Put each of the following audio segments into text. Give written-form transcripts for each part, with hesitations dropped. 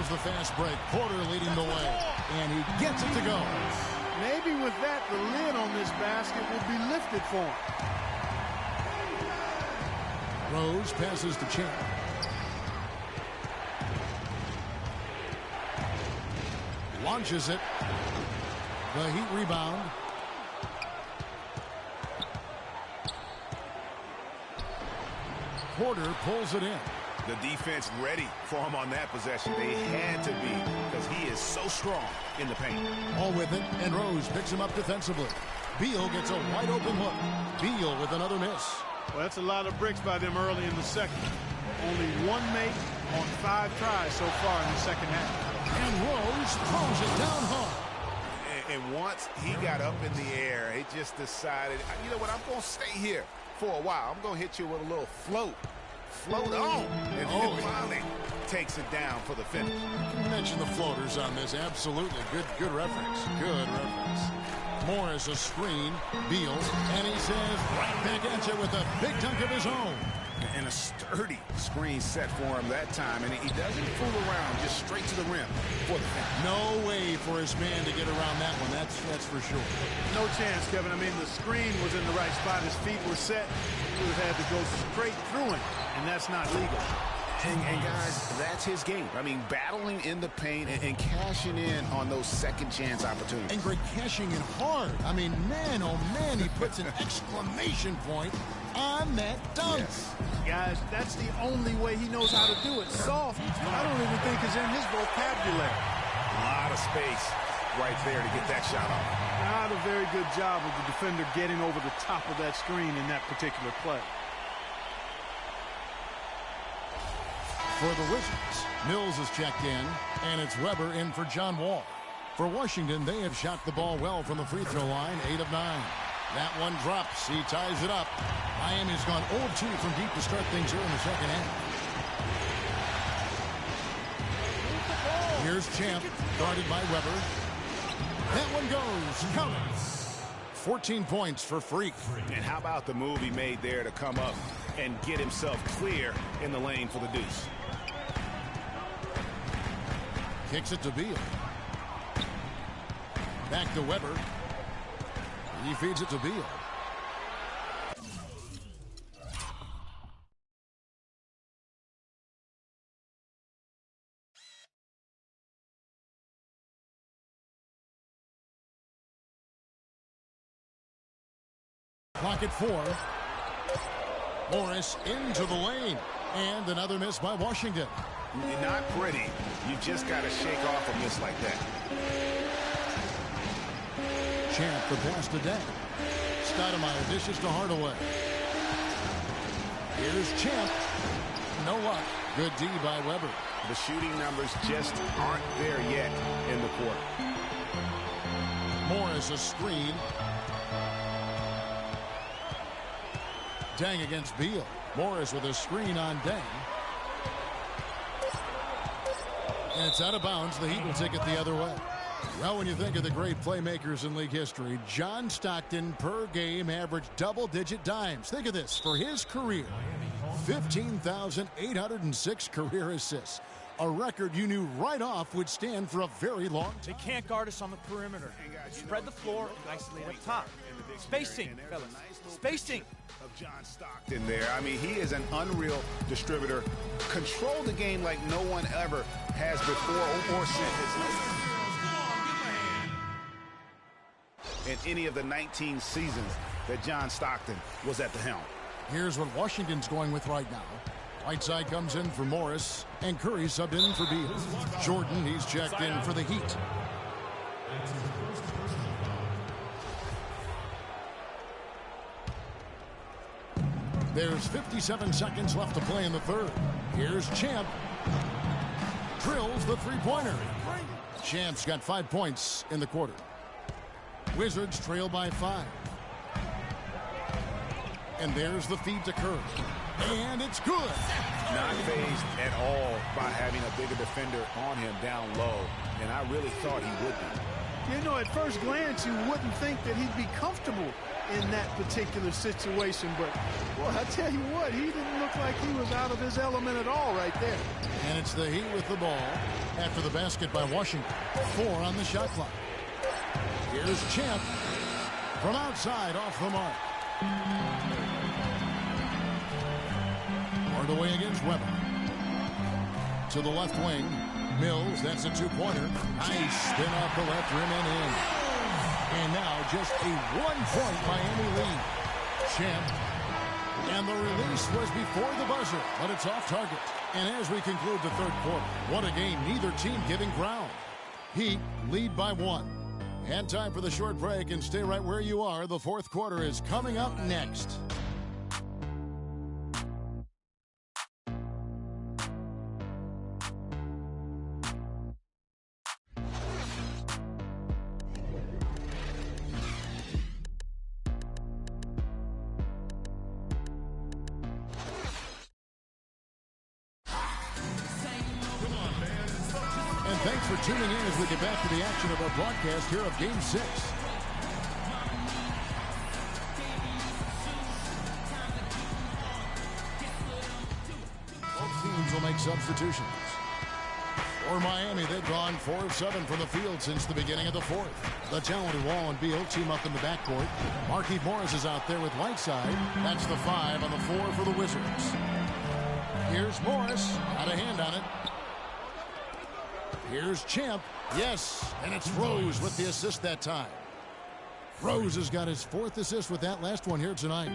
goes the fast break. Porter leading the way. And he gets it to go. Maybe with that, the lid on this basket will be lifted for him. Rose passes to Champ. Launches it. The Heat rebound. Porter pulls it in. The defense ready for him on that possession. They had to be because he is so strong in the paint. All with it, and Rose picks him up defensively. Beal gets a wide open look. Beal with another miss. Well, that's a lot of bricks by them early in the second. Only one make on 5 tries so far in the second half. And Rose throws it down hard. And once he got up in the air, he just decided, you know what, I'm going to stay here for a while. I'm going to hit you with a little float. Float on. And then finally takes it down for the finish. You mentioned the floaters on this. Absolutely. Good reference. Good reference. Morris a screen. Beal. And he says right back at you with a big dunk of his own. And a sturdy screen set for him that time. And he doesn't fool around. Just straight to the rim for the finish. No way for his man to get around that one. That's for sure. No chance, Kevin. I mean, the screen was in the right spot. His feet were set. He would have had to go straight through him. And that's not legal. And guys, that's his game. I mean, battling in the paint and cashing in on those second chance opportunities. And Greg cashing in hard. I mean, man, oh man, he puts an exclamation point on that dunk. Yes. Guys, that's the only way he knows how to do it. Soft, I don't even think is in his vocabulary. A lot of space right there to get that shot off. Not a very good job of the defender getting over the top of that screen in that particular play. For the Wizards, Mills is checked in, and it's Weber in for John Wall. For Washington, they have shot the ball well from the free throw line, 8 of 9. That one drops. He ties it up. Miami's gone 0-2 from deep to start things here in the second half. Here's Champ, guarded by Weber. That one goes. Count it. 14 points for Freak. And how about the move he made there to come up and get himself clear in the lane for the deuce? Kicks it to Beal. Back to Weber. He feeds it to Beal. Clock at 4. Morris into the lane. And another miss by Washington. Not pretty. You just got to shake off a miss like that. Champ the pass to Deng. Stoudemire dishes to Hardaway. Here's Champ. No luck. Good D by Weber. The shooting numbers just aren't there yet in the quarter. Morris a screen. Deng against Beal. Morris with a screen on Deng. And it's out of bounds. The Heat will take it the other way. Well, when you think of the great playmakers in league history, John Stockton per game averaged double-digit dimes. Think of this. For his career, 15,806 career assists. A record you knew right off would stand for a very long time. They can't guard us on the perimeter. Spread the floor and isolate up top. Spacing, fellas. Spacing. Of John Stockton there. I mean, he is an unreal distributor. Control the game like no one ever has before or since. In any of the 19 seasons that John Stockton was at the helm. Here's what Washington's going with right now. Whiteside comes in for Morris, and Curry subbed in for Beal. Jordan, he's checked in for the Heat. There's 57 seconds left to play in the third. Here's Champ. Drills the three-pointer. Champ's got 5 points in the quarter. Wizards trail by 5. And there's the feed to Curry. And it's good. Not phased at all by having a bigger defender on him down low. And I really thought he would be. You know, at first glance, you wouldn't think that he'd be comfortable in that particular situation. But, boy, I tell you what, he didn't look like he was out of his element at all right there. And it's the Heat with the ball after the basket by Washington. 4 on the shot clock. Here's Champ from outside off the mark. Hard away against Weber. To the left wing. Mills, that's a two-pointer. Nice spin off the left rim and in. And now just a 1-point Miami lead. Champ. And the release was before the buzzer, but it's off target. And as we conclude the third quarter, what a game, neither team giving ground. Heat lead by 1. And time for the short break, and stay right where you are. The fourth quarter is coming up next. Thanks for tuning in as we get back to the action of our broadcast here of Game 6. Both teams will make substitutions. For Miami, they've gone 4 of 7 from the field since the beginning of the fourth. The talented Wall and Beal team up in the backcourt. Markieff Morris is out there with Whiteside. That's the 5 on the 4 for the Wizards. Here's Morris. Got a hand on it. Here's Champ. Yes, and it's Rose with the assist that time. Rose has got his 4th assist with that last one here tonight.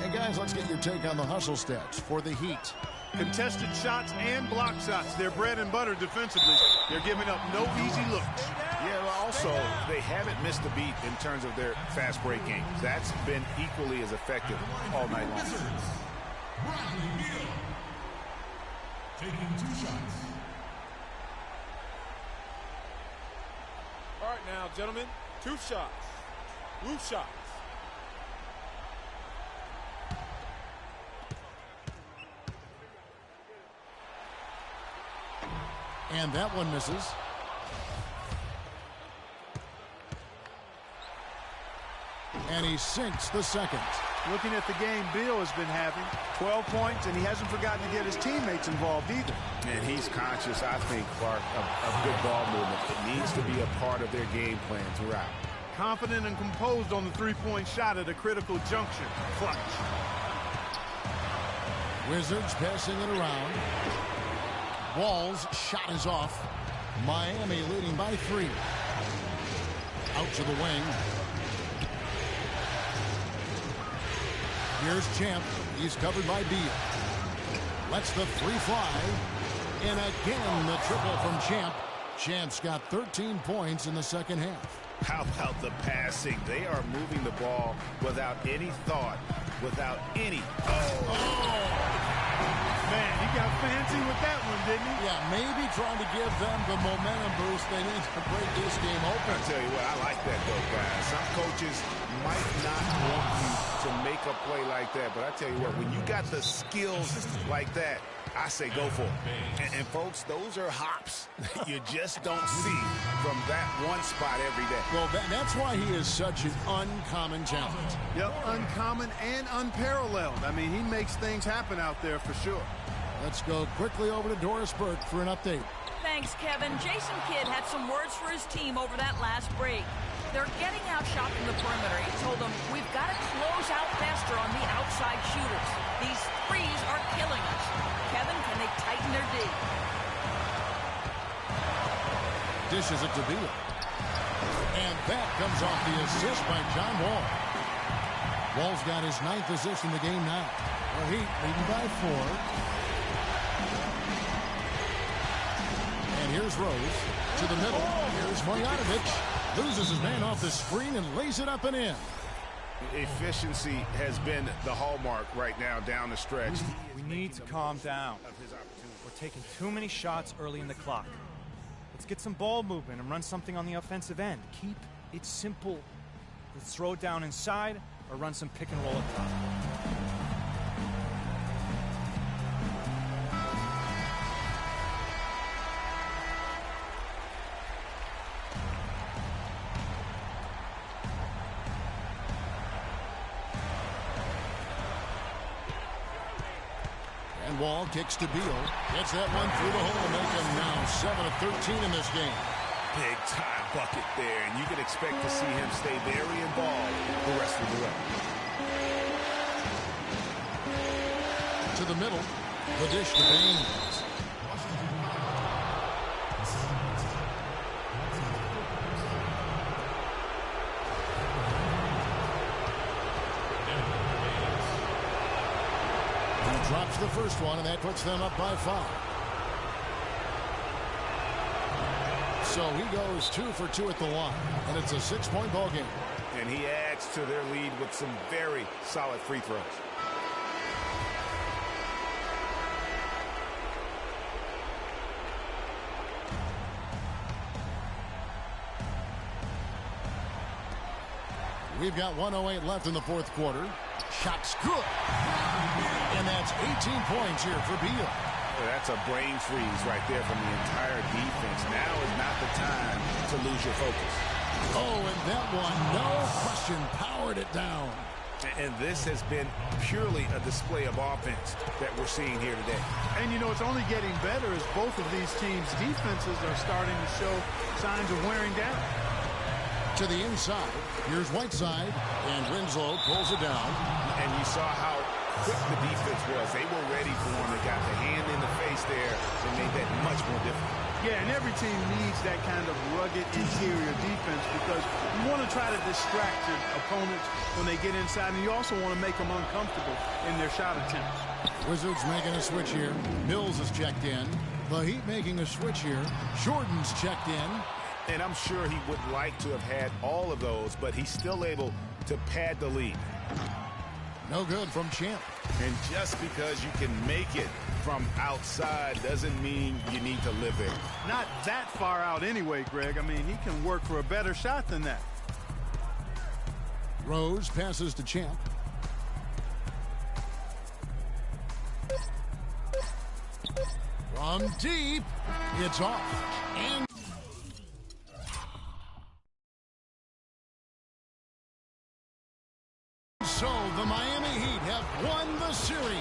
And guys, let's get your take on the hustle stats for the Heat. Contested shots and block shots. They're bread and butter defensively. They're giving up no easy looks. Yeah, well, also, they haven't missed a beat in terms of their fast break games. That's been equally as effective all night long. Taking 2 shots. All right now, gentlemen, 2 shots. Loose shots. And that one misses. And he sinks the second. Looking at the game Beal has been having, 12 points, and he hasn't forgotten to get his teammates involved either. And he's conscious, I think, Clark, of good ball movement. It needs to be a part of their game plan throughout. Confident and composed on the three-point shot at a critical juncture. Clutch. Wizards passing it around. Wall's shot is off. Miami leading by 3. Out to the wing. Here's Champ. He's covered by Beal. Lets the 3 fly. And again, the triple from Champ. Champ's got 13 points in the second half. How about the passing? They are moving the ball without any thought, without any. Man, he got fancy with that one, didn't he? Yeah, maybe trying to give them the momentum boost they need to break this game open. I tell you what, I like that, though, guys. Some coaches might not want you to make a play like that, but I tell you what, when you got the skills like that, I say go for it. And folks, those are hops you just don't see from that one spot every day. Well, that's why he is such an uncommon talent. Yep, uncommon and unparalleled. I mean, he makes things happen out there for sure. Let's go quickly over to Doris Burke for an update. Thanks, Kevin. Jason Kidd had some words for his team over that last break. They're getting outshot from the perimeter. He told them, we've got to close out faster on the outside shooters. These threes are killing us. Kevin, can they tighten their D? Dishes it to Beal. And that comes off the assist by John Wall. Wall's got his 9th assist in the game now. The Heat leading by 4. And here's Rose to the middle. Here's Marjanovic. Loses his man off the screen and lays it up and in. Efficiency has been the hallmark right now down the stretch. We need to calm down. We're taking too many shots early in the clock. Let's get some ball movement and run something on the offensive end. Keep it simple. Let's throw it down inside or run some pick and roll up top. Wall kicks to Beal. Gets that one through the hole, make him now 7 of 13 in this game. Big time bucket there, and you can expect to see him stay very involved the rest of the way. To the middle, the dish to Baines. He drops the first one, and that puts them up by 5. So he goes 2 for 2 at the line, and it's a 6-point ball game. And he adds to their lead with some very solid free throws. We've got 1:08 left in the fourth quarter. Shot's good. And that's 18 points here for Beal. Well, that's a brain freeze right there from the entire defense. Now is not the time to lose your focus. Oh, and that one, no question, powered it down. And this has been purely a display of offense that we're seeing here today. And, you know, it's only getting better as both of these teams' defenses are starting to show signs of wearing down. To the inside, here's Whiteside, and Winslow pulls it down. And you saw how quick the defense was. They were ready for him. They got the hand in the face there and made that much more difficult. Yeah, and every team needs that kind of rugged interior defense because you want to try to distract your opponents when they get inside, and you also want to make them uncomfortable in their shot attempts. Wizards making a switch here. Mills is checked in. The Heat making a switch here. Jordan's checked in. And I'm sure he would like to have had all of those, but he's still able to pad the lead. No good from Champ. And just because you can make it from outside doesn't mean you need to live there. Not that far out anyway, Greg. I mean, he can work for a better shot than that. Rose passes to Champ. From deep, it's off. And so the Miami Heat have won the series.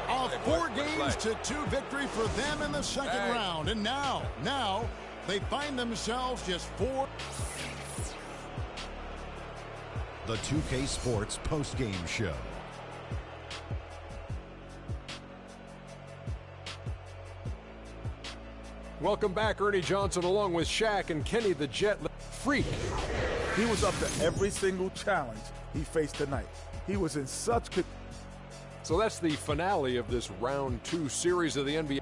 A 4-2 victory for them in the second round. And now they find themselves just 4. The 2K Sports postgame show. Welcome back, Ernie Johnson, along with Shaq and Kenny the Jet Freak. He was up to every single challenge he faced tonight. He was in such good. So that's the finale of this round 2 series of the NBA.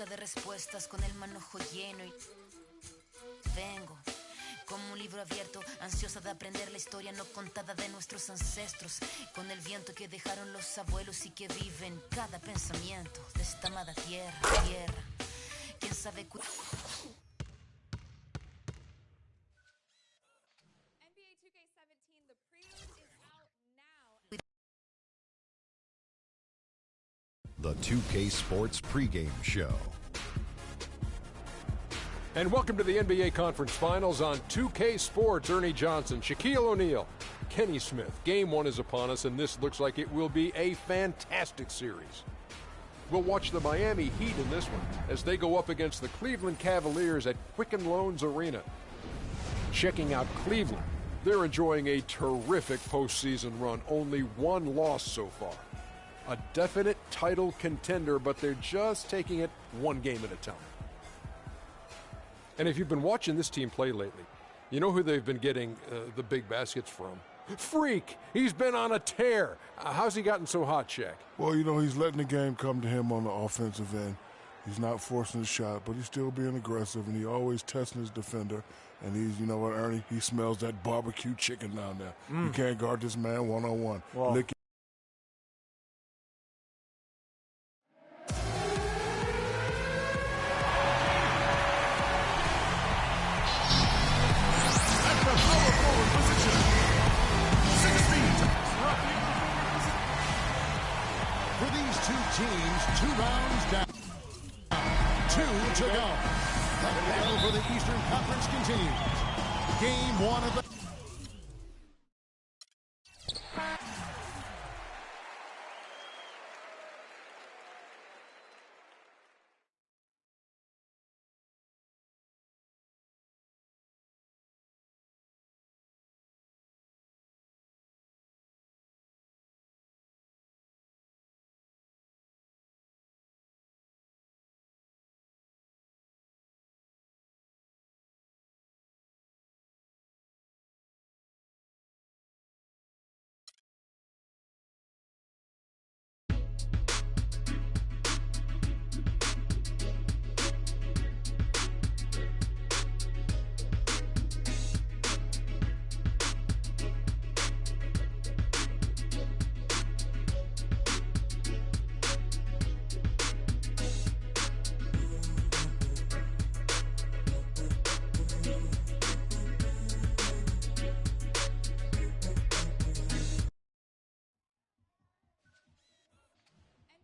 De respuestas con el manojo lleno y vengo como un libro abierto, ansiosa de aprender la historia no contada de nuestros ancestros, con el viento que dejaron los abuelos y que vive en cada pensamiento de esta amada tierra. Quién sabe NBA 2K17, the prelude is out now. The 2K Sports pregame show. And welcome to the NBA Conference Finals on 2K Sports. Ernie Johnson, Shaquille O'Neal, Kenny Smith. Game one is upon us, and this looks like it will be a fantastic series. We'll watch the Miami Heat in this one as they go up against the Cleveland Cavaliers at Quicken Loans Arena. Checking out Cleveland, they're enjoying a terrific postseason run. Only one loss so far. A definite title contender, but they're just taking it one game at a time. And if you've been watching this team play lately, you know who they've been getting the big baskets from? Freak! He's been on a tear. How's he gotten so hot, Shaq? Well, you know, he's letting the game come to him on the offensive end. He's not forcing his shot, but he's still being aggressive, and he's always testing his defender. And he's, you know what, Ernie? He smells that barbecue chicken down there. You can't guard this man one-on-one. Well, Lick For these two teams, 2 rounds down. 2 to go. The battle for the Eastern Conference continues. Game 1 of the...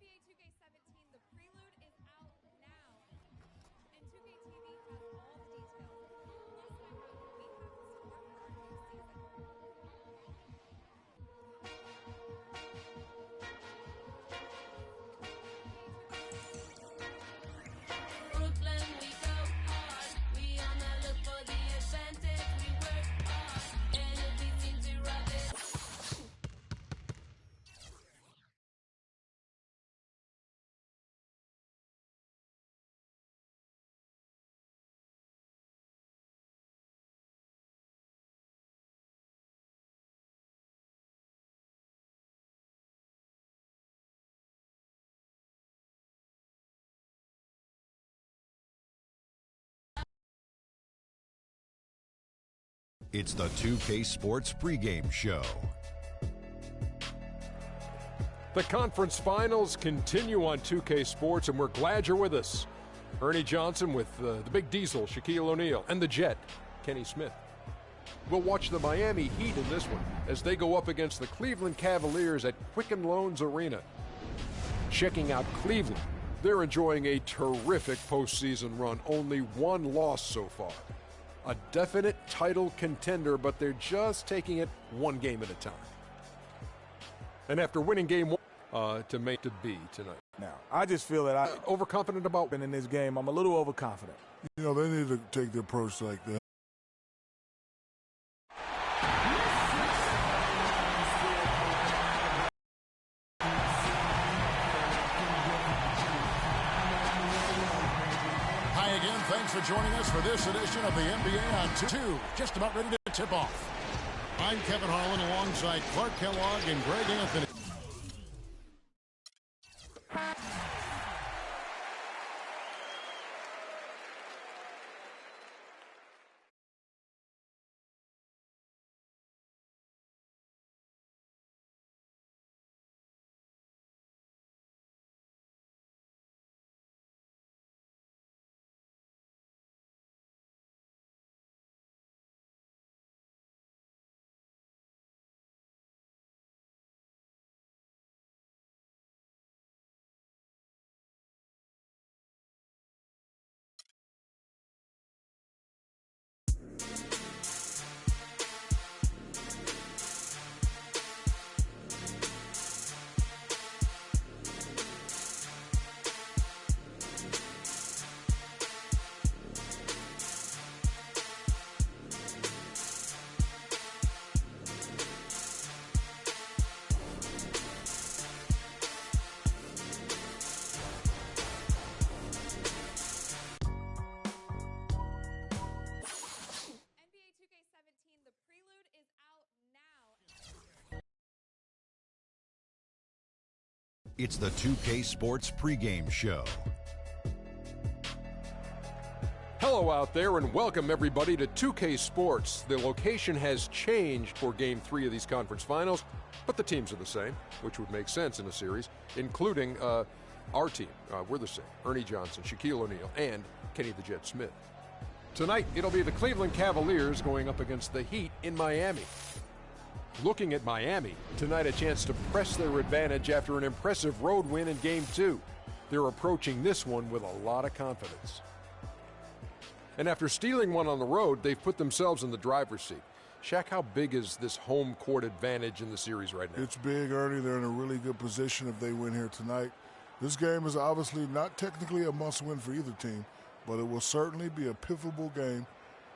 NBA 2K17, the prelude is out now. And 2K TV has all the details. Less than a week, we have to start our new season. Brooklyn, we go hard. We on the look for the advantage. We work hard, and if we seem to rub it. It's the 2K Sports pregame show. The conference finals continue on 2K Sports, and we're glad you're with us. Ernie Johnson with the Big Diesel, Shaquille O'Neal, and the Jet, Kenny Smith. We'll watch the Miami Heat in this one as they go up against the Cleveland Cavaliers at Quicken Loans Arena. Checking out Cleveland, they're enjoying a terrific postseason run. Only one loss so far. A definite title contender, but they're just taking it one game at a time. And after winning game one, to make to be tonight. Now, I just feel that I overconfident about been in this game. I'm a little overconfident. You know, they need to take the approach like that. Hi again. Thanks for joining us for this edition of the NBA on 2. Just about ready to tip off. I'm Kevin Harlan alongside Clark Kellogg and Greg Anthony. It's the 2K Sports pregame show. Hello out there and welcome everybody to 2K Sports. The location has changed for Game 3 of these conference finals, but the teams are the same, which would make sense in a series, including our team. We're the same. Ernie Johnson, Shaquille O'Neal, and Kenny the Jet Smith. Tonight, it'll be the Cleveland Cavaliers going up against the Heat in Miami. Looking at Miami, tonight a chance to press their advantage after an impressive road win in Game 2. They're approaching this one with a lot of confidence. And after stealing one on the road, they've put themselves in the driver's seat. Shaq, how big is this home court advantage in the series right now? It's big, Ernie. They're in a really good position if they win here tonight. This game is obviously not technically a must-win for either team, but it will certainly be a pivotal game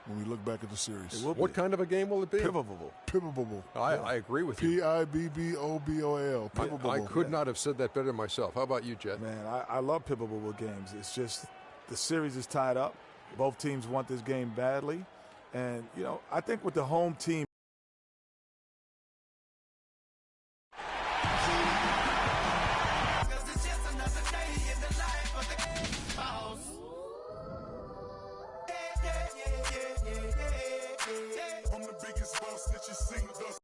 when we look back at the series. What kind of a game will it be? Pivotal. Pivotal. I agree with you. P-I-B-B-O-B-O-L. I could not have said that better myself. How about you, Jet? Man, I love pivotal games. It's just the series is tied up. Both teams want this game badly. And, you know, I think with the home team, I'm the biggest boss that you sing with us.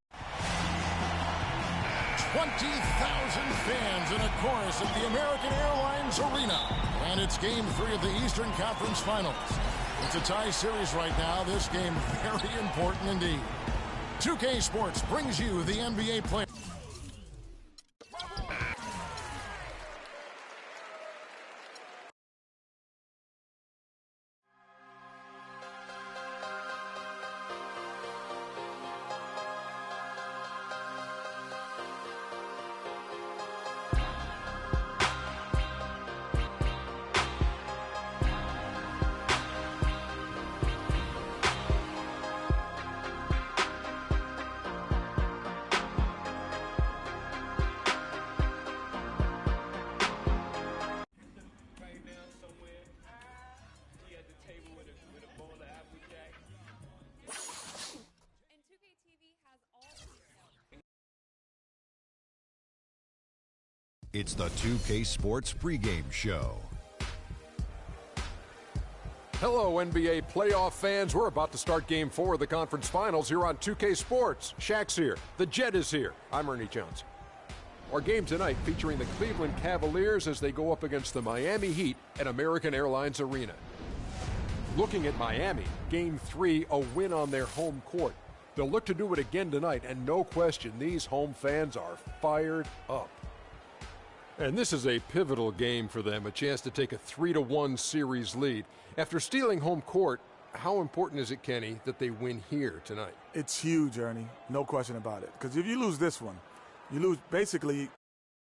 20,000 fans in a chorus at the American Airlines Arena. And it's Game 3 of the Eastern Conference Finals. It's a tie series right now. This game very important indeed. 2K Sports brings you the NBA player. And 2K TV has all the details. It's the 2K Sports pregame show. Hello, NBA playoff fans. We're about to start Game 4 of the conference finals here on 2K Sports. Shaq's here. The Jet is here. I'm Ernie Johnson. Our game tonight featuring the Cleveland Cavaliers as they go up against the Miami Heat at American Airlines Arena. Looking at Miami, Game 3, a win on their home court. They'll look to do it again tonight, and no question, these home fans are fired up. And this is a pivotal game for them, a chance to take a 3-1 series lead. After stealing home court, how important is it, Kenny, that they win here tonight? it's huge, Ernie. No question about it. Because if you lose this one, you lose basically